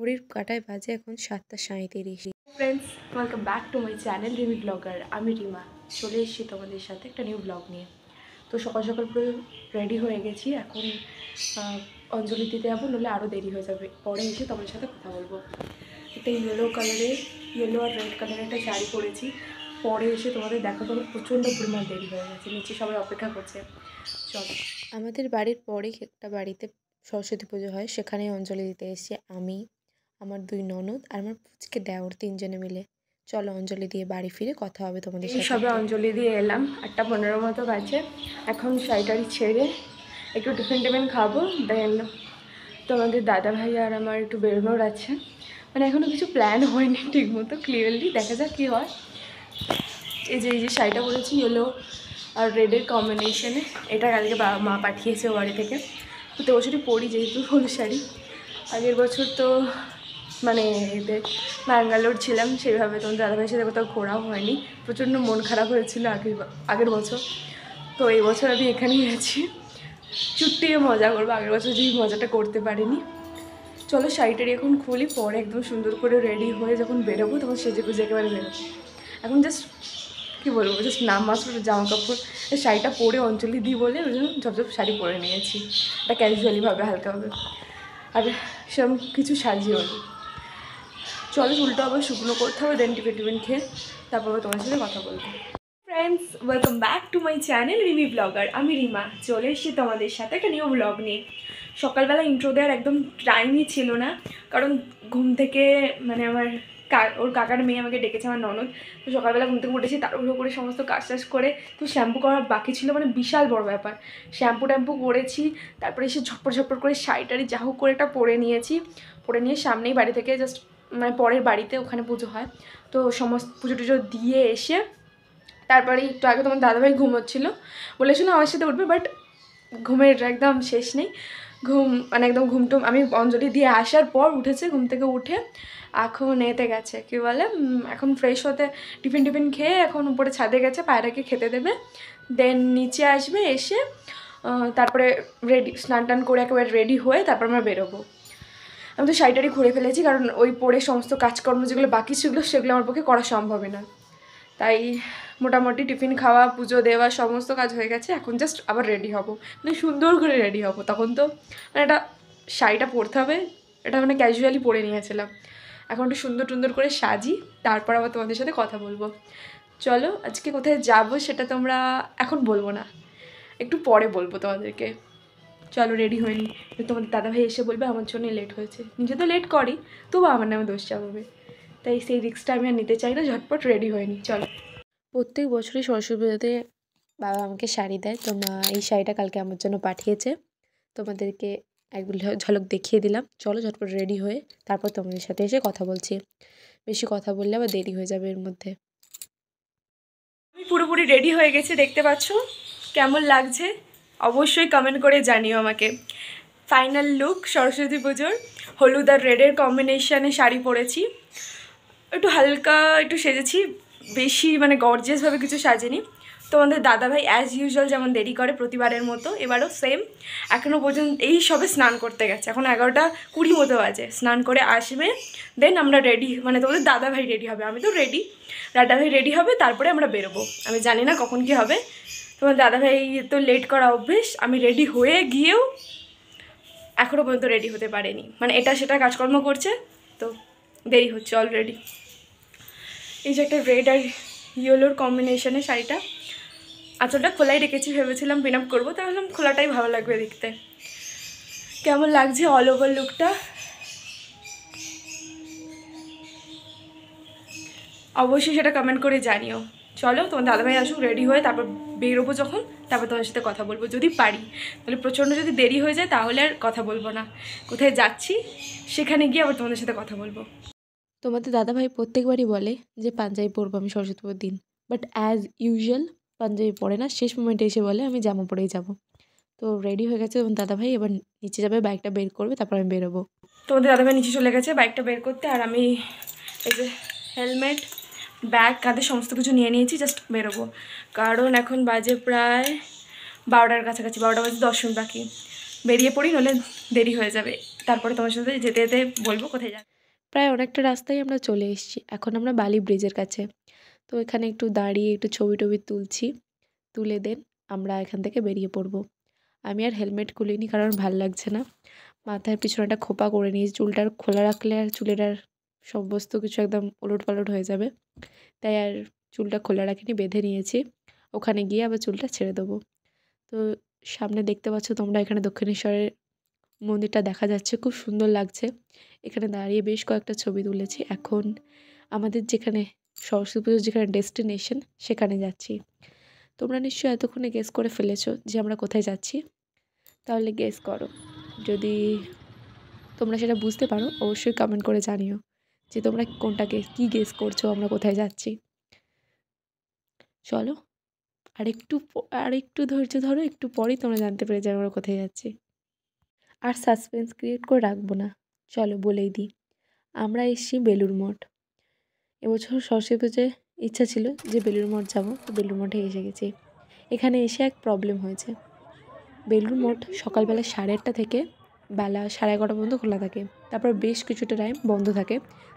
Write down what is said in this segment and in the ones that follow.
ঘড়ির কাঁটায় বাজে এখন 7:37। Friends, welcome back to my channel Rimi blogger. আমি রিমা চলে এসেছি তোমাদের সাথে একটা নিউ ব্লগ নিয়ে। তো সকাল সকাল পুরো রেডি হয়ে গেছি, এখন অঞ্জলি দিতে যাবো, নইলে আরও দেরি হয়ে যাবে। পরে এসে তোমাদের সাথে কথা বলবো। একটা ইয়েলো আর রেড কালারের একটা শাড়ি পরেছি। পরে এসে তোমাদের দেখাবো। আমার প্রচণ্ড পরিমাণ দেরি হয়ে গেছে, নিচে সবাই অপেক্ষা করছে। চলো, আমাদের বাড়ির পরেই একটা বাড়িতে সরস্বতী পুজো হয়, সেখানে অঞ্জলি দিতে এসেছি আমি, আমার 2 ননদ আর আমার পুচকে দেওর, 3 জনে মিলে। চলো অঞ্জলি দিয়ে বাড়ি ফিরে কথা হবে তোমাদের এই সাথে। সবে অঞ্জলি দিয়ে এলাম, 8:15 মতো বাজে। এখন শাড়িটারি ছেড়ে একটু টিফিন খাবো, দেন তোমাদের দাদা ভাই আর আমার একটু বেরোনোর আছে। মানে এখনও কিছু প্ল্যান হয়নি ঠিক মতো, ক্লিয়ারলি দেখা যাক কী হয়। এই যে শাড়িটা পরেছি ইয়েলো আর রেডের কম্বিনেশনে, এটা কালকে বাবা মা পাঠিয়েছে ও বাড়ি থেকে। প্রত্যেক বছরই পরি যেহেতু হলুদ শাড়ি। আগের বছর তো মানে এতে ব্যাঙ্গালোর ছিলাম, সেইভাবে তোমার দাদাভাইয়ের সাথে কোথাও ঘোরাও হয়নি। প্রচণ্ড মন খারাপ হয়েছিল আগের বছর। তো এই বছর আমি এখানেই আছি, চুট্টিয়ে মজা করবো। আগের বছর যেই মজাটা করতে পারিনি। চলো শাড়িটারি এখন খুলি, পরে একদম সুন্দর করে রেডি হয়ে যখন বেরোবো তখন সেজে গুজে একেবারে বেরোবো। এখন জাস্ট কী বলবো, জাস্ট নাম মাত্র জামা কাপড়, শাড়িটা পরে অঞ্জলি দিই বলে ওই জন্য ঝপঝপ শাড়ি পরে নিয়েছি, এটা ক্যাজুয়ালিভাবে হালকাভাবে, আর সেরকম কিছু সাজিও নি। চলো চুলটা আবার শুকনো করতে হবে, দেন টিফিন খেয়ে তারপর তোমার সাথে কথা বলবো। Friends, welcome back to my channel Rimi blogger. আমি রিমা চলে এসেছি তোমাদের সাথে একটা নিউ ব্লগ নিয়ে। সকালবেলা ইন্ট্রো দেওয়ার একদম টাইমই ছিল না, কারণ ঘুম থেকে মানে আমার ওর কাকার মেয়ে আমাকে ডেকেছে, আমার ননদ। তো সকালবেলা ঘুম থেকে উঠেছি, তাড়াহুড়ো করে সমস্ত কাজ টাজ করে, তো শ্যাম্পু করা বাকি ছিল, মানে বিশাল বড় ব্যাপার। শ্যাম্পু ট্যাম্পু করেছি, তারপরে এসে ঝটপট করে শাড়িটারি যা হোক করে একটা পরে নিয়েছি। পরে নিয়ে সামনেই বাড়ি থেকে জাস্ট মানে পরের বাড়িতে, ওখানে পুজো হয়, তো সমস্ত পুজো টুজো দিয়ে এসে তারপরে একটু আগে তোমার দাদাভাই ঘুমোচ্ছিলো, বলেছিল আমার সাথে উঠবে, বাট ঘুমের একদম শেষ নেই। মানে একদম ঘুমটুম আমি অঞ্জলি দিয়ে আসার পর উঠেছে, ঘুম থেকে উঠে এখন এতে গেছে কী বলে, এখন ফ্রেশ হতে টিফিন খেয়ে এখন উপরে ছাদে গেছে, পায়রাকে খেতে দেবে, দেন নিচে আসবে, এসে তারপরে স্নান টান করে একেবারে রেডি হয়ে তারপর আমরা বেরোবো। আমি তো শাড়িটারি ঘুরে ফেলেছি, কারণ ওই পরে সমস্ত কাজকর্ম যেগুলো বাকি ছিল সেগুলো আমার পক্ষে করা সম্ভবই না। তাই মোটামুটি টিফিন খাওয়া, পুজো দেওয়া সমস্ত কাজ হয়ে গেছে। এখন জাস্ট আবার রেডি হব, মানে সুন্দর করে রেডি হব। তখন তো মানে এটা শাড়িটা পরতে হবে, এটা মানে ক্যাজুয়ালি পরে নিয়েছিলাম। এখন একটু সুন্দর করে সাজি, তারপর আবার তোমাদের সাথে কথা বলবো। চলো আজকে কোথায় যাব সেটা তোমরা এখন বলবো না, একটু পরে বলবো তোমাদেরকে। চলো রেডি হয়নি, তোমাদের দাদাভাই এসে বলবে আমার জন্য লেট হয়েছে। নিজে তো লেট করি, তবু আমার নামে দোষ চাপাবে, তাই সেই রিস্কটা আমি আর নিতে চাই না। ঝটপট রেডি হয়নি, চলো। প্রত্যেক বছরই সরস্বতী পুজোতে বাবা আমাকে শাড়ি দেয়, তো মা এই শাড়িটা কালকে আমার জন্য পাঠিয়েছে, তোমাদেরকে এক ঝলক দেখিয়ে দিলাম। চলো ঝটপট রেডি হয়ে তারপর তোমাদের সাথে এসে কথা বলছি, বেশি কথা বললে আবার দেরি হয়ে যাবে এর মধ্যে। আমি পুরোপুরি রেডি হয়ে গেছি, দেখতে পাচ্ছ। কেমন লাগছে অবশ্যই কমেন্ট করে জানিও আমাকে। ফাইনাল লুক সরস্বতী পুজোর, হলুদ আর রেডের কম্বিনেশানে শাড়ি পরেছি, একটু হালকা একটু সেজেছি, বেশি মানে গর্জিয়াসভাবে কিছু সাজেনি। তোমাদের দাদাভাই অ্যাজ ইউজুয়াল যেমন দেরি করে প্রতিবারের মতো, এবারও সেম। এখনও পর্যন্ত এই সবে স্নান করতে গেছে, এখন 11:20 মতো বাজে। স্নান করে আসবে, দেন আমরা রেডি, মানে তোমাদের দাদাভাই রেডি হবে, আমি তো রেডি, দাদাভাই রেডি হবে, তারপরে আমরা বেরোবো। আমি জানি না কখন কী হবে, তোমার দাদাভাই তো লেট করা অভ্যেস। আমি রেডি হয়ে গিয়েও এখনও পর্যন্ত রেডি হতে পারেনি, মানে এটা সেটা কাজকর্ম করছে, তো দেরি হচ্ছে অলরেডি। এই যে একটা রেড আর ইয়েলোর কম্বিনেশনের শাড়িটা, আঁচলটা খোলাই রেখেছি, ভেবেছিলাম পিন আপ করবো, তাহলে খোলাটাই ভালো লাগবে দেখতে। কেমন লাগছে অল ওভার লুকটা অবশ্যই সেটা কমেন্ট করে জানিও। চলো তোমার দাদাভাই আসুক, রেডি হয়ে তারপর বেরোবো যখন, তারপর তোমার সাথে কথা বলবো যদি পারি। তাহলে প্রচণ্ড যদি দেরি হয়ে যায় তাহলে আর কথা বলবো না, কোথায় যাচ্ছি সেখানে গিয়ে আবার তোমাদের সাথে কথা বলবো। তোমাদের দাদাভাই প্রত্যেকবারই বলে যে পাঞ্জাবি পরবো আমি সরস্বতী পুজোর দিন, বাট অ্যাজ ইউজুয়াল পাঞ্জাবি পরে না, শেষ মোমেন্টে এসে বলে আমি জামা পরেই যাব। তো রেডি হয়ে গেছে এবং দাদাভাই এবার নিচে যাবে, বাইকটা বের করবে, তারপর আমি বেরোবো। তোমাদের দাদাভাই নিচে চলে গেছে বাইকটা বের করতে, আর আমি এই যে হেলমেট, ব্যাগ, কাঁধে সমস্ত কিছু নিয়ে নিয়েছি, জাস্ট বেরোবো। কারণ এখন বাজে প্রায় 12টার কাছাকাছি, 12টা বাজে 10 মিনিট বাকি। বেরিয়ে পড়ি, নইলে দেরি হয়ে যাবে। তারপরে তোমার সাথে যেতে যেতে বলবো কোথায় যাবে। প্রায় অনেকটা রাস্তায় আমরা চলে এসেছি। এখন আমরা বালি ব্রিজের কাছে। তো এখানে একটু দাঁড়িয়ে একটু ছবি-টবি তুলছি। তুলে দেন আমরা এখান থেকে বেরিয়ে পড়ব। আমি আর হেলমেট খুলিনি কারণ ভাল লাগছে না। মাথার পিছনে একটা খোঁপা করে নিয়েছি। চুলটা আর খোলা রাখলে আর চুলের আর সমস্ত কিছু একদম ওলটপালট হয়ে যাবে। তাই আর চুলটা খোলা রাখিনি, বেঁধে নিয়েছি। ওখানে গিয়ে আবার চুলটা ছেড়ে দেবো। তো সামনে দেখতে পাচ্ছ তোমরা, এখানে দক্ষিণেশ্বরের মন্দিরটা দেখা যাচ্ছে, খুব সুন্দর লাগছে। এখানে দাঁড়িয়ে বেশ কয়েকটা ছবি তুলেছি। এখন আমাদের যেখানে সরস্বতী পুজোর যেখানে ডেস্টিনেশন সেখানে যাচ্ছি। তোমরা নিশ্চয়ই এতক্ষণে গেস করে ফেলেছো যে আমরা কোথায় যাচ্ছি। তাহলে গেস করো। যদি তোমরা সেটা বুঝতে পারো অবশ্যই কমেন্ট করে জানিও যে তোমরা কোনটা কী গেস করছো আমরা কোথায় যাচ্ছি। চলো আরেকটু ধৈর্য ধরো, একটু পরেই তোমরা জানতে পেরে যাবে আমরা কোথায় যাচ্ছি। আর সাসপেন্স ক্রিয়েট করে রাখবো না, চলো বলেই দিই। আমরা এসেছি বেলুড় মঠ। এবছর সরস্বতী পুজোয় ইচ্ছা ছিল যে বেলুড় মঠ যাবো, তো বেলুড় মঠে এসে গেছি। এখানে এসে এক প্রবলেম হয়েছে। বেলুড় মঠ সকালবেলা 8:30 থেকে বেলা 11:30 পর্যন্ত খোলা থাকে। তারপর বেশ কিছুটা টাইম বন্ধ থাকে।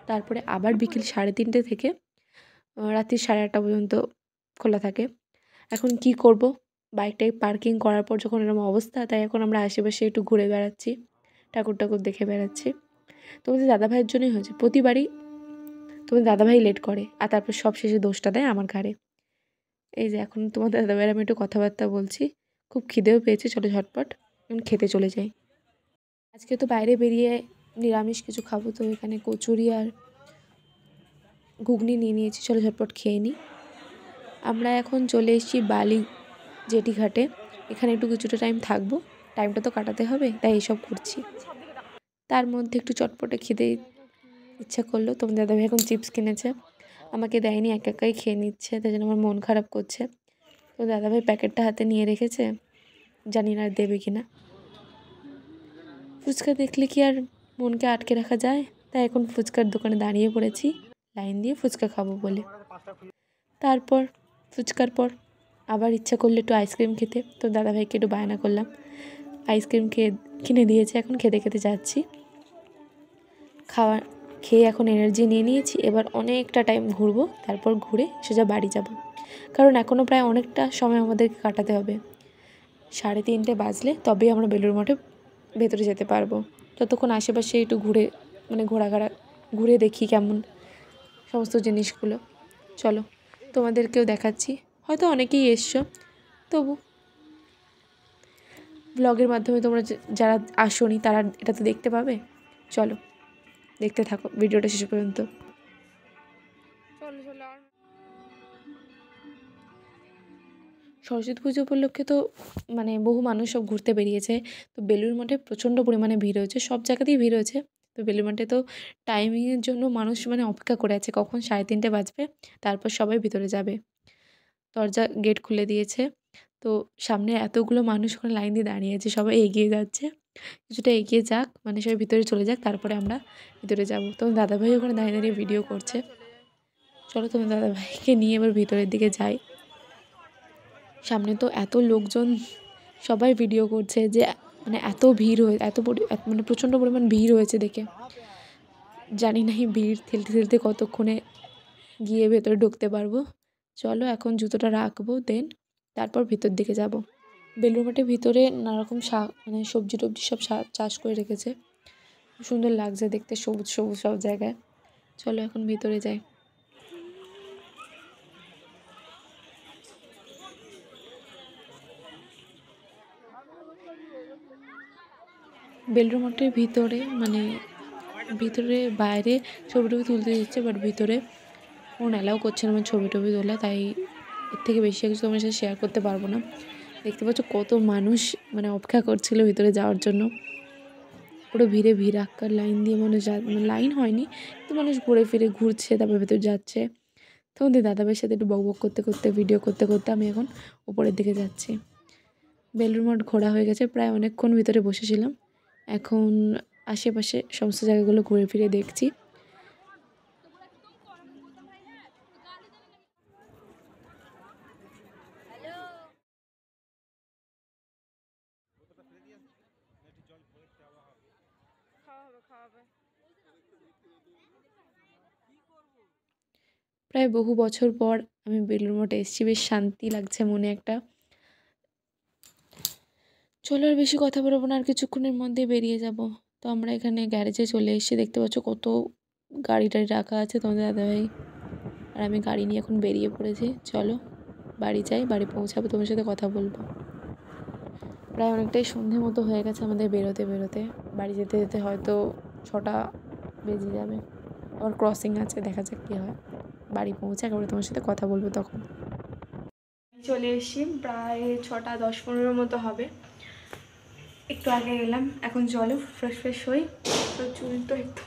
তারপরে আবার বিকেল 3:30 থেকে রাত্রি 8:30 পর্যন্ত খোলা থাকে। এখন কি করব? বাইকটাকে পার্কিং করার পর যখন এরকম অবস্থা, তাই এখন আমরা আশেপাশে একটু ঘুরে বেড়াচ্ছি, ঠাকুর টাকুর দেখে বেড়াচ্ছি। তোমাদের দাদাভাইয়ের জন্যই হয়েছে। প্রতিবারই তোমাদের দাদাভাই লেট করে আর তারপর সবশেষে দোষটা দেয় আমার ঘাড়ে। এই যে এখন তোমাদের দাদাভাইয়ের আমি একটু কথাবার্তা বলছি। খুব খিদেও পেয়েছে, চলো ঝটপট এখন খেতে চলে যাই। আজকে তো বাইরে বেরিয়ে নিরামিষ কিছু খাবো, তো এখানে কচুরি আর ঘুগনি নিয়ে নিয়েছি, চলো ঝটপট খেয়ে নিই। আমরা এখন চলে এসেছি বালি জেটি ঘাটে। এখানে একটু কিছুটা টাইম থাকবো, টাইমটা তো কাটাতে হবে, তাই এইসব করছি। তার মধ্যে একটু চটপটে খেতে ইচ্ছা করলো। তোমার দাদাভাই এখন চিপস কিনেছে, আমাকে দেয়নি, একা একাই খেয়ে নিচ্ছে, তাই জন্য আমার মন খারাপ করছে। তো দাদাভাই প্যাকেটটা হাতে নিয়ে রেখেছে, জানি না আর দেবে কি না। ফুচকা দেখলে কি আর মনকে আটকে রাখা যায়? তাই এখন ফুচকার দোকানে দাঁড়িয়ে পড়েছি লাইন দিয়ে ফুচকা খাবো বলে। তারপর ফুচকার পর আবার ইচ্ছা করলো একটু আইসক্রিম খেতে, তো দাদাভাইকে একটু বায়না করলাম, আইসক্রিম কিনে দিয়েছে। এখন খেতে খেতে যাচ্ছি। খেয়ে এখন এনার্জি নিয়ে নিয়েছি, এবার অনেকটা টাইম ঘুরবো, তারপর ঘুরে সোজা বাড়ি যাব। কারণ এখনও প্রায় অনেকটা সময় আমাদেরকে কাটাতে হবে। 3:30 বাজলে তবেই আমরা বেলুড় মঠে ভেতরে যেতে পারবো। ততক্ষণ আশেপাশে একটু ঘুরে দেখি কেমন সমস্ত জিনিসগুলো। চলো তোমাদেরকেও দেখাচ্ছি, হয়তো অনেকেই এসছো, তবু ব্লগের মাধ্যমে তোমরা যারা আসোনি তারা এটা তো দেখতে পাবে। চলো দেখতে থাকো ভিডিওটা শেষ পর্যন্ত। সরস্বতী পুজো উপলক্ষে তো বহু মানুষ সব ঘুরতে বেরিয়েছে। তো বেলুড় মঠে প্রচণ্ড পরিমাণে ভিড় হয়েছে, সব জায়গাতেই ভিড় হয়েছে। তো বেলুড় মঠে তো টাইমিংয়ের জন্য মানুষ অপেক্ষা করে আছে কখন 3:30 বাজবে, তারপর সবাই ভিতরে যাবে। দরজা গেট খুলে দিয়েছে। তো সামনে এতগুলো মানুষ ওখানে লাইন দিয়ে দাঁড়িয়ে আছে, সবাই এগিয়ে যাচ্ছে। কিছুটা এগিয়ে যাক, সবাই ভিতরে চলে যাক, তারপরে আমরা ভিতরে যাব। তোমার দাদাভাই ওখানে দাঁড়িয়ে দাঁড়িয়ে ভিডিও করছে। চলো তোমার দাদাভাইকে নিয়ে এবার ভিতরের দিকে যাই। সামনে তো এত লোকজন, সবাই ভিডিও করছে যে এত ভিড় প্রচণ্ড পরিমাণ ভিড় হয়েছে দেখে। জানি না এই ভিড় ঠেলতে ঠেলতে কতক্ষণে গিয়ে ভেতরে ঢুকতে পারবো। চলো এখন জুতোটা রাখবো, দেন তারপর ভিতর দিকে যাব। বেলুড় মঠের ভিতরে নানারকম সবজি টবজি সব চাষ করে রেখেছে, খুব সুন্দর লাগছে দেখতে, সবুজ সবুজ সব জায়গায়। চলো এখন ভিতরে যাই। বেলুড় মঠের ভিতরে ভিতরে বাইরে ছবি টবি তুলতে দিচ্ছে, বাট ভিতরে ফোন অ্যালাউ করছে না আমার ছবি টবি তোলা, তাই এর থেকে বেশি কিছু তোমার সাথে শেয়ার করতে পারবো না। দেখতে পাচ্ছ কত মানুষ অপেক্ষা করছিল ভিতরে যাওয়ার জন্য। পুরো ভিড়াক্কার লাইন দিয়ে মানুষ লাইন হয়নি, কিন্তু মানুষ ঘুরে ফিরে ঘুরছে, তারপর ভেতরে যাচ্ছে। তোমাদের দাদাভাইয়ের সাথে একটু বকবক করতে করতে ভিডিও করতে করতে আমি এখন উপরের দিকে যাচ্ছি। বেলুড় মঠ ঘোরা হয়ে গেছে, প্রায় অনেকক্ষণ ভিতরে বসেছিলাম। এখন আশেপাশে সমস্ত জায়গাগুলো ঘুরে ফিরে দেখছি। প্রায় বহু বছর পর আমি বেলুড় মঠে এসেছি, বেশ শান্তি লাগছে মনে একটা। চলো আর বেশি কথা বলবো না, আর কিছুক্ষণের মধ্যে বেরিয়ে যাব। তো আমরা এখানে গ্যারেজে চলে এসেছি, দেখতে পাচ্ছ কত গাড়ি টাড়ি রাখা আছে। তোমাদের দাদাভাই আর আমি গাড়ি নিয়ে এখন বেরিয়ে পড়েছি। চলো বাড়ি যাই, বাড়ি পৌঁছাবো, তোমার সাথে কথা বলবো। প্রায় অনেকটাই সন্ধে মতো হয়ে গেছে আমাদের বেরোতে বেরোতে। বাড়ি যেতে যেতে হয়তো 6টা বেজে যাবে, আবার ক্রসিং আছে, দেখা যাক কী হয়। বাড়ি পৌঁছে একেবারে তোমার সাথে কথা বলবো তখন। চলে এসেছি, প্রায় 6টা 10-15 মতো হবে। একটু আগে এলাম, এখন চলো ফ্রেশ হই। তো চুল তো একটু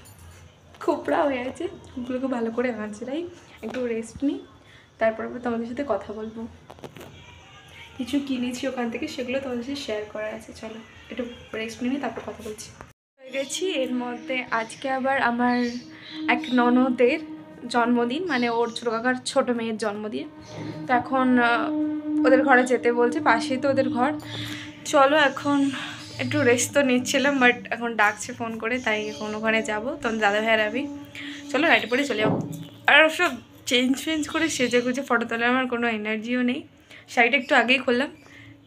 খোপড়া হয়ে আছে, চুলগুলোকে ভালো করে আঁচড়াই, একটু রেস্ট নিই, তারপর তোমাদের সাথে কথা বলবো। কিছু কিনেছি ওখান থেকে, সেগুলো তোমাদের সাথে শেয়ার করা আছে। চলো একটু রেস্ট নিয়ে তারপর কথা বলছি। হয়ে গেছি, এর মধ্যে আজকে আবার আমার এক ননদের জন্মদিন, মানে ওর ছোটো কাকার ছোটো মেয়ের জন্মদিন। তো এখন ওদের ঘরে যেতে বলছে, পাশেই তো ওদের ঘর। চলো এখন একটু রেস্ট তো নিচ্ছিলাম, বাট এখন ডাকছে ফোন করে, তাই এখন ওখানে যাবো। তখন দাদা ভাইয়ের আবি চলো রাইটে পরে চলে যাবো। আর সব চেঞ্জ করে সেজে গুজে ফটো তোলার আমার কোনো এনার্জিও নেই। শাড়িটা একটু আগেই খুললাম,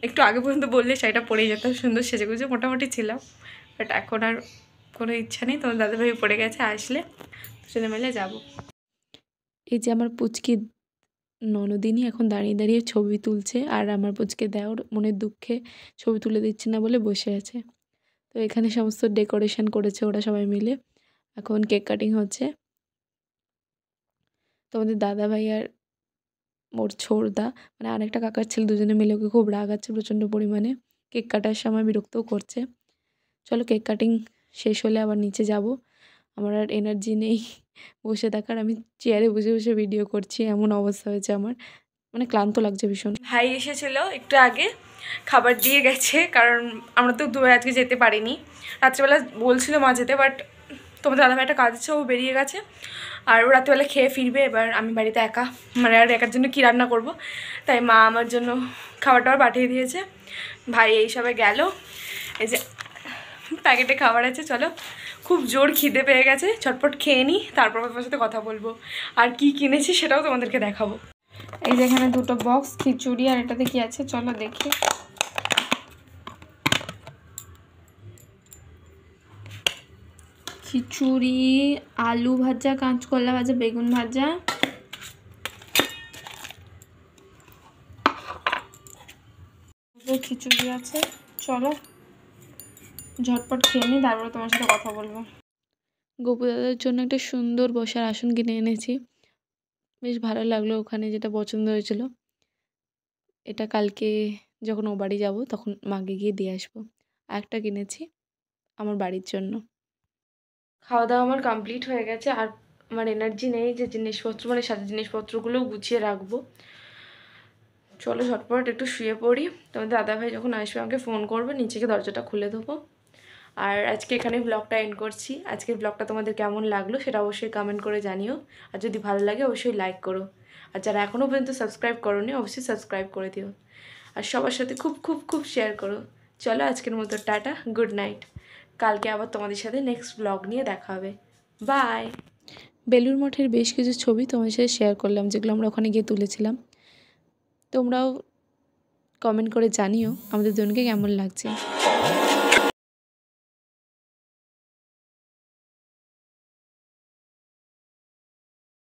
একটু আগে পর্যন্ত বললে শাড়িটা পরেই যেতাম, সুন্দর সেজে গুজে মোটামুটি ছিলাম, বাট এখন আর কোনো ইচ্ছা নেই। তোমার দাদাভাই পড়ে গেছে, আসলে দুজনে মিলে যাবো। এই যে আমার পুচকি ননদিনী এখন দাঁড়িয়ে দাঁড়িয়ে ছবি তুলছে, আর আমার পুচকে দেওর মনের দুঃখে ছবি তুলে দিচ্ছে না বলে বসে আছে। তো এখানে সমস্ত ডেকোরেশন করেছে ওরা সবাই মিলে। এখন কেক কাটিং হচ্ছে। তোমাদের দাদাভাই আর ওর ছোড়দা, মানে আরেকটা কাকার ছেলে, দুজনে মিলে ওকে খুব রাগাচ্ছে প্রচণ্ড পরিমাণে। কেক কাটার সময় বিরক্তও করছে। চলো কেক কাটিং শেষ হলে আবার নিচে যাব। আমার আর এনার্জি নেই বসে থাকার, আমি চেয়ারে বসে বসে ভিডিও করছি, এমন অবস্থা হয়েছে আমার, মানে ক্লান্ত লাগছে ভীষণ। ভাই এসেছিল একটু আগে, খাবার দিয়ে গেছে, কারণ আমরা তো দুবাই আজকে যেতে পারিনি। রাত্রিবেলা বলছিল মা যেতে, বাট তোমাদের দাদাভাই একটা কাজ আছে, ও বেরিয়ে গেছে। আর ও রাত্রিবেলা খেয়ে ফিরবে, এবার আমি বাড়িতে একা, মানে আর একার জন্য কী রান্না করব, তাই মা আমার জন্য খাবার টাবার পাঠিয়ে দিয়েছে। ভাই এইসবে গেল, এই যে প্যাকেটে খাবার আছে। চলো খুব জোর খিদে পেয়ে গেছে, ঝটপট খেয়ে নিই, তারপর তোমার সাথে কথা বলবো। আর কি কিনেছি সেটাও তোমাদেরকে দেখাবো। এই যে এখানে দুটো বক্স খিচুড়ি, আর এটাতে কি আছে চলো দেখি। খিচুড়ি, আলু ভাজা, কাঁচকলা ভাজা, বেগুন ভাজা, খিচুড়ি আছে। চলো ঝটপট খেয়ে নিই, তারপরে তোমার সাথে কথা বলবো। গোপু দাদার জন্য একটা সুন্দর বসার আসন কিনে এনেছি, বেশ ভালো লাগলো ওখানে, যেটা পছন্দ হয়েছিল। এটা কালকে যখন ও বাড়ি যাব তখন মাকে গিয়ে দিয়ে আসবো। আর একটা কিনেছি আমার বাড়ির জন্য। খাওয়া দাওয়া আমার কমপ্লিট হয়ে গেছে, আর আমার এনার্জি নেই যে জিনিসপত্র, মানে সাথে জিনিসপত্রগুলোও গুছিয়ে রাখবো। চলো ঝটপট একটু শুয়ে পড়ি, তোমাদের দাদাভাই যখন আসবে আমাকে ফোন করবে, নিচে গিয়ে দরজাটা খুলে দেবো। আর আজকে এখানে ব্লগটা এন্ড করছি। আজকের ব্লগটা তোমাদের কেমন লাগলো সেটা অবশ্যই কমেন্ট করে জানিও, আর যদি ভালো লাগে অবশ্যই লাইক করো, আর যারা এখনও পর্যন্ত সাবস্ক্রাইব করোনি অবশ্যই সাবস্ক্রাইব করে দিও, আর সবার সাথে খুব খুব খুব শেয়ার করো। চলো আজকের মতো টাটা, গুড নাইট। কালকে আবার তোমাদের সাথে নেক্সট ব্লগ নিয়ে দেখা হবে। বাই। বেলুড় মঠের বেশ কিছু ছবি তোমাদের সাথে শেয়ার করলাম, যেগুলো আমরা ওখানে গিয়ে তুলেছিলাম। তোমরাও কমেন্ট করে জানিও আমাদের দুজনকে কেমন লাগছে।